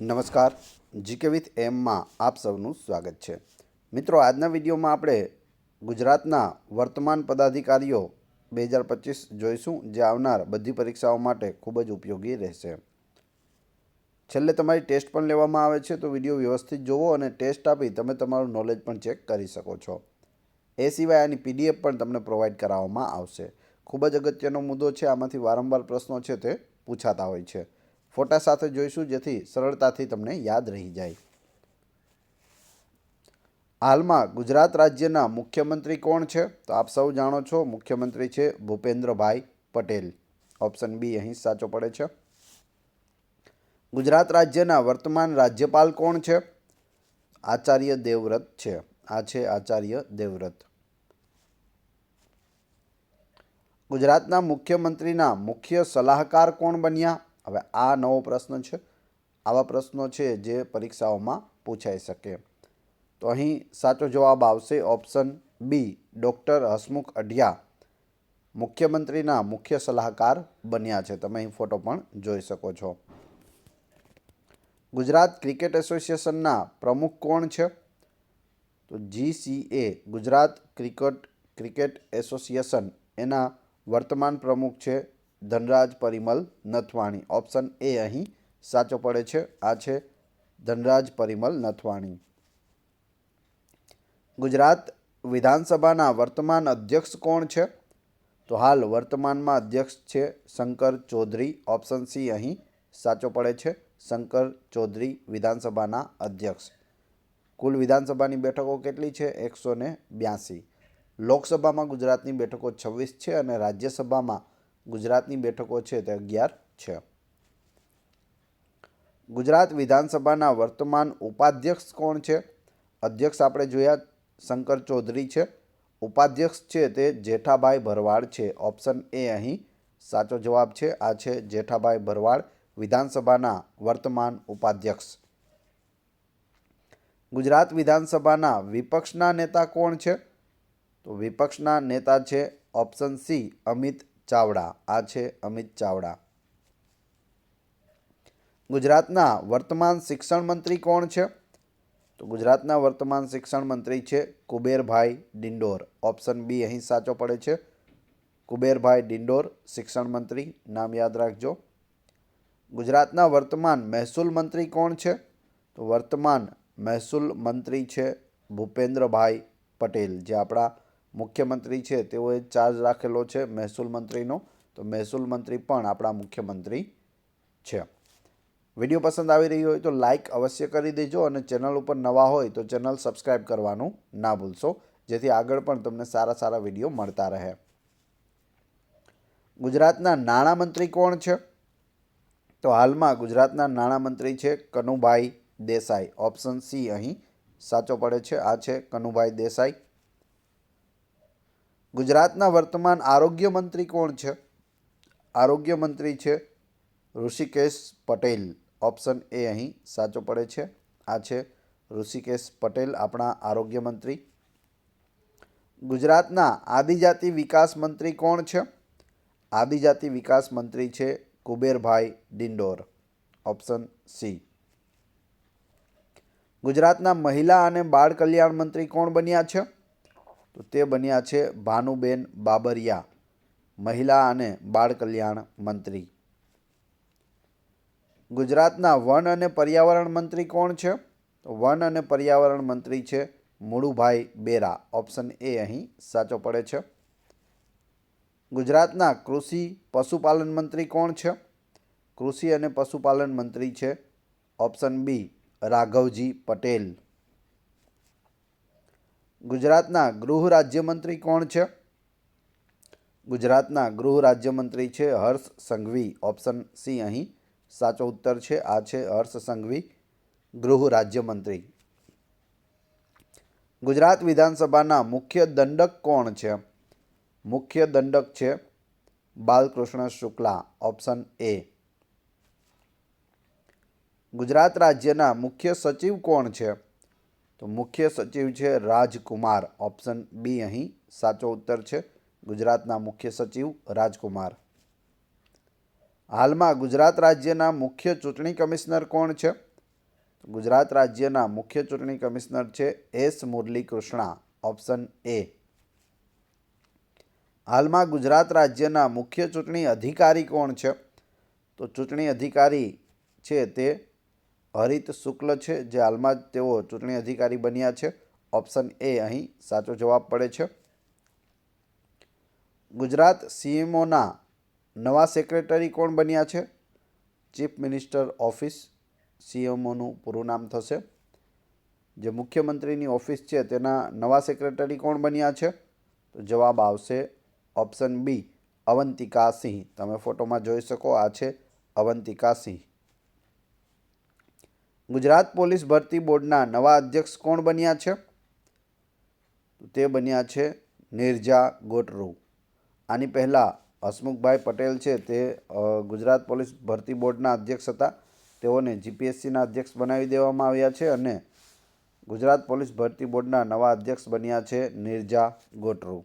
નમસ્કાર, GK with એમમાં આપ સૌનું સ્વાગત છે. મિત્રો, આજના વિડીયોમાં આપણે ગુજરાતના વર્તમાન પદાધિકારીઓ 2025 જોઈશું, જે આવનાર બધી પરીક્ષાઓ માટે ખૂબ જ ઉપયોગી રહેશે. છેલ્લે તમારી ટેસ્ટ પણ લેવામાં આવે છે, તો વિડીયો વ્યવસ્થિત જોવો અને ટેસ્ટ આપી તમે તમારું નોલેજ પણ ચેક કરી શકો છો. એ સિવાય આની પીડીએફ પણ તમને પ્રોવાઈડ કરાવવામાં આવશે. ખૂબ જ અગત્યનો મુદ્દો છે. આમાંથી વારંવાર પ્રશ્નો છે તે પૂછાતા હોય છે. ફોટા સાથે જોઈશું, જેથી સરળતાથી તમને યાદ રહી જાય. હાલમાં ગુજરાત રાજ્યના મુખ્યમંત્રી કોણ છે? તો આપ સૌ જાણો છો, મુખ્યમંત્રી છે ભૂપેન્દ્રભાઈ પટેલ. ઓપ્શન બી અહીં સાચો પડે છે. ગુજરાત રાજ્યના વર્તમાન રાજ્યપાલ કોણ છે? આચાર્ય દેવવ્રત છે. આ છે આચાર્ય દેવવ્રત. ગુજરાતના મુખ્યમંત્રીના મુખ્ય સલાહકાર કોણ બન્યા? હવે આ નવો પ્રશ્ન છે. આવા પ્રશ્નો છે જે પરીક્ષાઓમાં પૂછાઈ શકે. તો અહીં સાચો જવાબ આવશે option B, doctor Hasmukh Adhia મુખ્યમંત્રીના મુખ્ય સલાહકાર બન્યા છે. તમે અહીં ફોટો પણ જોઈ શકો છો. ગુજરાત ક્રિકેટ એસોસિએશનના પ્રમુખ કોણ છે? તો GCA ગુજરાત ક્રિકેટ એસોસિએશન એના વર્તમાન પ્રમુખ છે ધનરાજ પરિમલ નથવાણી. ઓપ્શન એ અહીં સાચો પડે છે. આ છે ધનરાજ પરિમલ નથવાણી. ગુજરાત વિધાનસભાના વર્તમાન અધ્યક્ષ કોણ છે? તો હાલ વર્તમાનમાં અધ્યક્ષ છે શંકર ચૌધરી. ઓપ્શન સી અહીં સાચો પડે છે. શંકર ચૌધરી વિધાનસભાના અધ્યક્ષ. કુલ વિધાનસભાની બેઠકો કેટલી છે? 182. લોકસભામાં ગુજરાતની બેઠકો 26 છે અને રાજ્યસભામાં ગુજરાતની બેઠકો છે તે 11 છે. ગુજરાત વિધાનસભાના વર્તમાન ઉપાધ્યક્ષ કોણ છે? અધ્યક્ષ આપણે જોયા શંકર ચૌધરી છે. ઉપાધ્યક્ષ છે તે જેઠાભાઈ ભરવાડ છે. ઓપ્શન એ અહીં સાચો જવાબ છે. આ છે જેઠાભાઈ ભરવાડ વિધાનસભાના વર્તમાન ઉપાધ્યક્ષ. ગુજરાત વિધાનસભાના વિપક્ષના નેતા કોણ છે? તો વિપક્ષના નેતા છે ઓપ્શન સી, અમિત ચાવડા. આ છે અમિત ચાવડા. ગુજરાતના વર્તમાન શિક્ષણ મંત્રી કોણ છે? તો ગુજરાતના વર્તમાન શિક્ષણ મંત્રી છે કુબેરભાઈ ડિંડોર. ઓપ્શન બી અહીં સાચો પડે છે. કુબેરભાઈ ડિંડોર શિક્ષણ મંત્રી, નામ યાદ રાખજો. ગુજરાતના વર્તમાન મહેસૂલ મંત્રી કોણ છે? તો વર્તમાન મહેસૂલ મંત્રી છે ભૂપેન્દ્રભાઈ પટેલ. જે આપણા મુખ્યમંત્રી છે તેઓએ ચાર્જ રાખેલો છે મહેસૂલ મંત્રીનો. તો મહેસૂલ મંત્રી પણ આપણા મુખ્યમંત્રી છે. વિડીયો પસંદ આવી રહ્યો હોય તો લાઇક અવશ્ય કરી દેજો અને ચેનલ ઉપર નવા હોય તો ચેનલ સબસ્ક્રાઈબ કરવાનું ના ભૂલશો, જેથી આગળ પણ તમને સારા સારા વિડીયો મળતા રહે. ગુજરાતના નાણામંત્રી કોણ છે? તો હાલમાં ગુજરાતના નાણામંત્રી છે કનુભાઈ દેસાઈ. ઓપ્શન સી અહીં સાચો પડે છે. આ છે કનુભાઈ દેસાઈ. ગુજરાતના વર્તમાન આરોગ્ય મંત્રી કોણ છે? આરોગ્ય મંત્રી છે ઋષિકેશ પટેલ. ઓપ્શન એ અહીં સાચો પડે છે. આ છે ઋષિકેશ પટેલ આપણા આરોગ્ય મંત્રી. ગુજરાતના આદિજાતિ વિકાસ મંત્રી કોણ છે? આદિજાતિ વિકાસ મંત્રી છે કુબેરભાઈ ડિંડોર. Option C. ગુજરાતના મહિલા અને બાળ કલ્યાણ મંત્રી કોણ બન્યા છે? તો તે બન્યા છે ભાનુબેન બાબરિયા, મહિલા અને બાળ કલ્યાણ મંત્રી. ગુજરાતના વન અને પર્યાવરણ મંત્રી કોણ છે? તો વન અને પર્યાવરણ મંત્રી છે મુળુભાઈ બેરા. ઓપ્શન એ અહીં સાચો પડે છે. ગુજરાતના કૃષિ પશુપાલન મંત્રી કોણ છે? કૃષિ અને પશુપાલન મંત્રી છે ઓપ્શન બી, રાઘવજી પટેલ. ગુજરાતના ગૃહ રાજ્યમંત્રી કોણ છે? ગુજરાતના ગૃહ રાજ્યમંત્રી છે હર્ષ સંઘવી. ઓપ્શન સી અહીં સાચો ઉત્તર છે. આ છે હર્ષ સંઘવી, ગૃહ રાજ્યમંત્રી. ગુજરાત વિધાનસભાના મુખ્ય દંડક કોણ છે? મુખ્ય દંડક છે બાલકૃષ્ણ શુક્લા. Option A. ગુજરાત રાજ્યના મુખ્ય સચિવ કોણ છે? તો મુખ્ય સચિવ છે રાજકુમાર. ઓપ્શન બી અહીં સાચો ઉત્તર છે. ગુજરાતના મુખ્ય સચિવ રાજકુમાર. હાલમાં ગુજરાત રાજ્યના મુખ્ય ચૂંટણી કમિશનર કોણ છે? ગુજરાત રાજ્યના મુખ્ય ચૂંટણી કમિશનર છે એસ મુરલીકૃષ્ણા, ઓપ્શન એ. હાલમાં ગુજરાત રાજ્યના મુખ્ય ચૂંટણી અધિકારી કોણ છે? તો ચૂંટણી અધિકારી છે તે હરિત શુક્લ છે, જે હાલમાં જ તેઓ ચૂંટણી અધિકારી બન્યા છે. ઓપ્શન એ અહીં સાચો જવાબ પડે છે. ગુજરાત સીએમઓના નવા સેક્રેટરી કોણ બન્યા છે? ચીફ મિનિસ્ટર ઓફિસ સીએમઓનું પૂરું નામ થશે. જે મુખ્યમંત્રીની ઓફિસ છે તેના નવા સેક્રેટરી કોણ બન્યા છે? તો જવાબ આવશે ઓપ્શન બી, અવંતિકા સિંહ. તમે ફોટોમાં જોઈ શકો, આ છે અવંતિકા સિંહ. ગુજરાત પોલીસ ભરતી બોર્ડના નવા અધ્યક્ષ કોણ બન્યા છે? તે બન્યા છે નિરજા ગોટરુ. આની પહેલાં હસમુખભાઈ પટેલ છે તે ગુજરાત પોલીસ ભરતી બોર્ડના અધ્યક્ષ હતા. તેઓને જીપીએસસીના અધ્યક્ષ બનાવી દેવામાં આવ્યા છે અને ગુજરાત પોલીસ ભરતી બોર્ડના નવા અધ્યક્ષ બન્યા છે નિરજા ગોટરુ.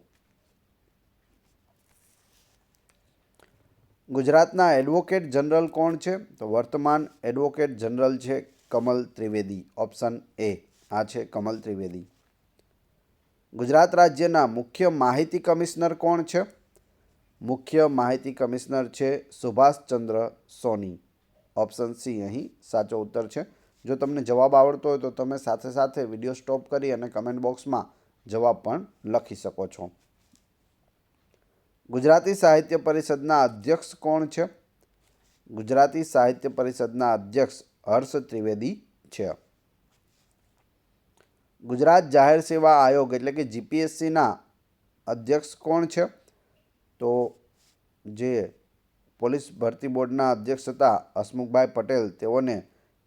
ગુજરાતના એડવોકેટ જનરલ કોણ છે? તો વર્તમાન એડવોકેટ જનરલ છે કમલ ત્રિવેદી. ઓપ્શન એ, આ છે કમલ ત્રિવેદી. ગુજરાત રાજ્યના મુખ્ય માહિતી કમિશનર કોણ છે? મુખ્ય માહિતી કમિશનર છે સુભાષચંદ્ર સોની. ઓપ્શન સી અહીં સાચો ઉત્તર છે. જો તમને જવાબ આવડતો હોય તો તમે સાથે સાથે વિડીયો સ્ટોપ કરી અને કમેન્ટ બોક્સમાં જવાબ પણ લખી શકો છો. ગુજરાતી સાહિત્ય પરિષદના અધ્યક્ષ કોણ છે? ગુજરાતી સાહિત્ય પરિષદના અધ્યક્ષ હર્ષ ત્રિવેદી છે. ગુજરાત જાહેર સેવા આયોગ એટલે કે જીપીએસસીના અધ્યક્ષ કોણ છે? તો જે પોલીસ ભરતી બોર્ડના અધ્યક્ષ હતા હસમુખભાઈ પટેલ, તેઓને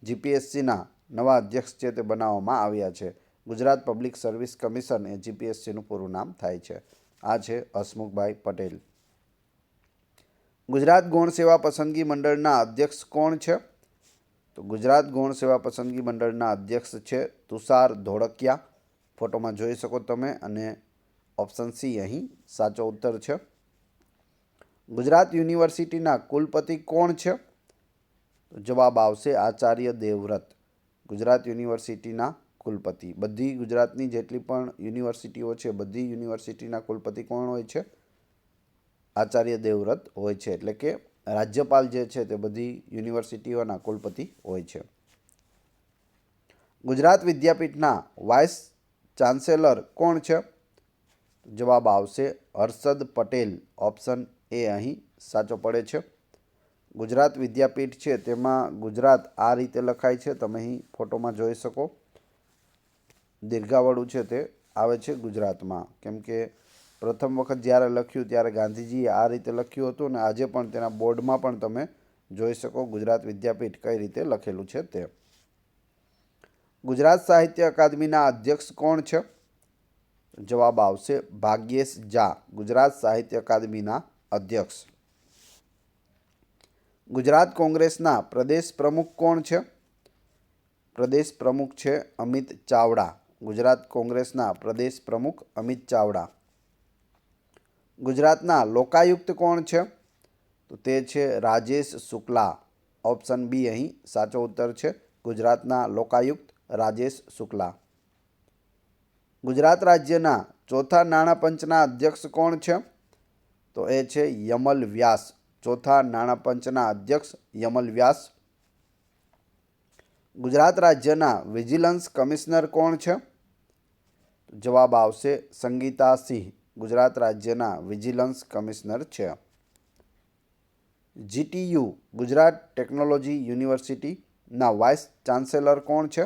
જીપીએસસીના નવા અધ્યક્ષ છે તે બનાવવામાં આવ્યા છે. ગુજરાત પબ્લિક સર્વિસ કમિશન એ જીપીએસસીનું પૂરું નામ થાય છે. આ છે હસમુખભાઈ પટેલ. ગુજરાત ગૌણ સેવા પસંદગી મંડળના અધ્યક્ષ કોણ છે? તો ગુજરાત ગૌણ સેવા પસંદગી મંડળના અધ્યક્ષ છે તુષાર ધોળકિયા. ફોટોમાં જોઈ શકો તમે અને ઓપ્શન સી અહીં સાચો ઉત્તર છે. ગુજરાત યુનિવર્સિટીના કુલપતિ કોણ છે? તો જવાબ આવશે આચાર્ય દેવવ્રત. ગુજરાત યુનિવર્સિટીના કુલપતિ. બધી ગુજરાતની જેટલી પણ યુનિવર્સિટીઓ છે, બધી યુનિવર્સિટીના કુલપતિ કોણ હોય છે? આચાર્ય દેવવ્રત હોય છે. એટલે કે રાજ્યપાલ જે છે તે બધી યુનિવર્સિટીઓના કુલપતિ હોય છે. ગુજરાત વિદ્યાપીઠના વાઇસ ચાન્સેલર કોણ છે? જવાબ આવશે હર્ષદ પટેલ. ઓપ્શન એ અહીં સાચો પડે છે. ગુજરાત વિદ્યાપીઠ છે તેમાં ગુજરાત આ રીતે લખાય છે, તમે અહીં ફોટોમાં જોઈ શકો. દીર્ઘાવાળું છે તે આવે છે ગુજરાતમાં, કેમ કે પ્રથમ વખત જ્યારે લખ્યું ત્યારે ગાંધીજીએ આ રીતે લખ્યું હતું અને આજે પણ તેના બોર્ડમાં પણ તમે જોઈ શકો ગુજરાત વિદ્યાપીઠ કઈ રીતે લખેલું છે તે. ગુજરાત સાહિત્ય અકાદમીના અધ્યક્ષ કોણ છે? જવાબ આવશે ભાગ્યેશ ઝા. ગુજરાત સાહિત્ય અકાદમીના અધ્યક્ષ. ગુજરાત કોંગ્રેસના પ્રદેશ પ્રમુખ કોણ છે? પ્રદેશ પ્રમુખ છે અમિત ચાવડા. ગુજરાત કોંગ્રેસના પ્રદેશ પ્રમુખ અમિત ચાવડા. ગુજરાતના લોકાયુક્ત કોણ છે? તો તે છે રાજેશ શુક્લા. ઓપ્શન બી અહીં સાચો ઉત્તર છે. ગુજરાતના લોકાયુક્ત રાજેશ શુક્લા. ગુજરાત રાજ્યના ચોથા નાણાં પંચના અધ્યક્ષ કોણ છે? તો એ છે યમલ વ્યાસ. ચોથા નાણાં પંચના અધ્યક્ષ યમલ વ્યાસ. ગુજરાત રાજ્યના વિજિલન્સ કમિશનર કોણ છે? જવાબ આવશે સંગીતા સિંહ. ગુજરાત રાજ્યના વિજિલન્સ કમિશનર છે. જીટીયુ ગુજરાત ટેકનોલોજી યુનિવર્સિટીના વાઇસ ચાન્સેલર કોણ છે?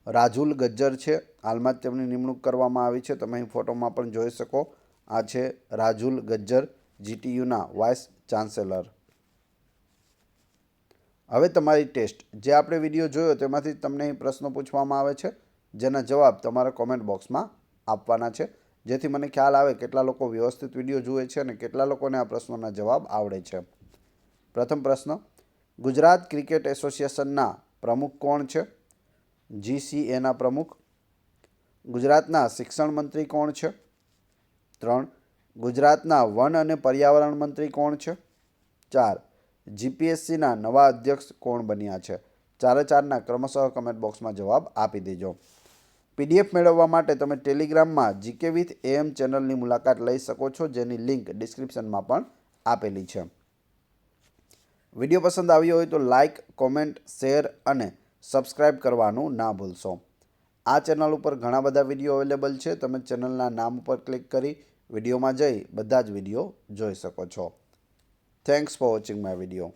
રાજુલ ગજ્જર છે. હાલમાં જ તેમની નિમણૂક કરવામાં આવી છે, તમે અહીં ફોટોમાં પણ જોઈ શકો. આ છે રાજુલ ગજ્જર, જીટીયુના વાઇસ ચાન્સેલર. હવે તમારી ટેસ્ટ. જે આપણે વિડીયો જોયો તેમાંથી તમને અહીં પ્રશ્નો પૂછવામાં આવે છે, જેના જવાબ તમારે કોમેન્ટ બોક્સમાં આપવાના છે, જેથી મને ખ્યાલ આવે કેટલા લોકો વ્યવસ્થિત વિડીયો જુએ છે અને કેટલા લોકોને આ પ્રશ્નોના જવાબ આવડે છે. પ્રથમ પ્રશ્ન, ગુજરાત ક્રિકેટ એસોસિએશનના પ્રમુખ કોણ છે? જીસીએના પ્રમુખ. ગુજરાતના શિક્ષણ મંત્રી કોણ છે? 3. ગુજરાતના વન અને પર્યાવરણ મંત્રી કોણ છે? 4. જીપીએસસીના નવા અધ્યક્ષ કોણ બન્યા છે? ચારે ચારના ક્રમશઃ કમેન્ટ બોક્સમાં જવાબ આપી દેજો. PDF મેળવવા માટે તમે ટેલિગ્રામમાં GK વિથ AM ચેનલની મુલાકાત લઈ શકો છો, જેની લિંક ડિસ્ક્રિપ્શનમાં પણ આપેલી છે. વિડીયો પસંદ આવ્યો હોય તો લાઇક, કોમેન્ટ, શેર અને સબસ્ક્રાઈબ કરવાનું ના ભૂલશો. આ ચેનલ ઉપર ઘણા બધા વિડીયો અવેલેબલ છે. તમે ચેનલના નામ ઉપર ક્લિક કરી વિડીયોમાં જઈ બધા જ વિડીયો જોઈ શકો છો. Thanks for watching my video.